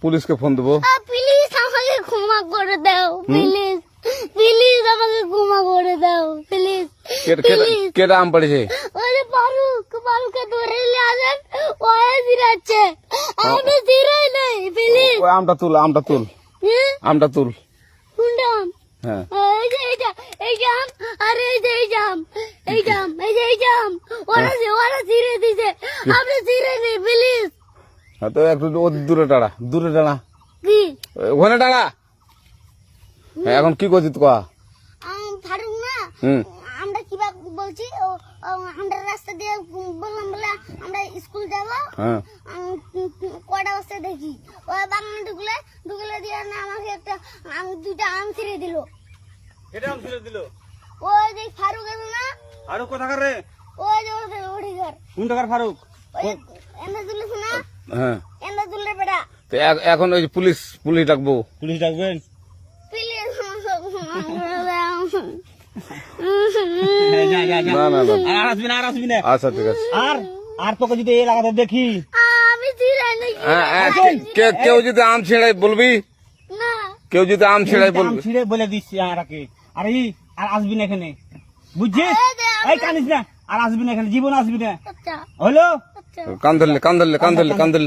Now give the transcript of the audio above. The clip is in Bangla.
পুলিশকে ফোন দেবো। প্লিজ আমাকে ক্ষমা করে দাও, প্লিজ প্লিজ আমাকে ক্ষমা করে দাও, প্লিজ প্লিজ। কেটা আম পড়েছে? ওই যে ফারুককে ধরে নিয়ে আসেন, ও জিরাচ্ছে, আমি জিরাই নাই, প্লিজ। ওই আমটা তুল, আমটা তুল, আমটা তুল। কোনটা আম? হ্যাঁ এই যে এই জাম, আর এই যে এই জাম, এই জাম, এই যে এই জাম, ওরা জিরে দিছে, আপনি জিরে নেই, প্লিজ। হ্যাঁ, তো একটু দূরে দাঁড়া, দূরে দাঁড়া, কি ওখানে দাঁড়া। হ্যাঁ, এখন কি করছিস কয়া? ফারুক না, আমরা কিভাবে বলছি, আমরা রাস্তা দিয়ে বললাম বলে আমরা স্কুল যাবো, হ্যাঁ কটা বস্তা দেখি ওই বাগানে ঢুকলে দিয়ে না আমাকে দুইটা আম ছিঁড়ে দিল। এটা আম ছিঁড়ে দিল? ওই যে ফারুক আছে না, ফারুক কোথাকার রে? ওই যে ওঠি ঘর, কোন টাকার ফারুক? এনে তুলিস না, হ্যাঁ। এনে তুললে বেটা, তো এখন ওই যে পুলিশ ডাকবো। পুলিশ ডাকবেন? প্লিজ। যা যা যা, না না না, আর আসবি না, আর আসবি না। আচ্ছা ঠিক আছে। আর তোকে যদি এই এলাকাতে দেখি, আমি ছিঁড়াই নাকি? কেউ যদি আম ছিঁড়াই বলবি, না, কেউ যদি আম ছিঁড়াই আম বলবি। ছিঁড়ে বলে দিচ্ছি আরাকে, আর আসবি না এখানে, বুঝছিস? এই কানিস না, আর আসবি না এখানে, জীবন আসবি না, আচ্ছা হলো? আচ্ছা। কান ধরলে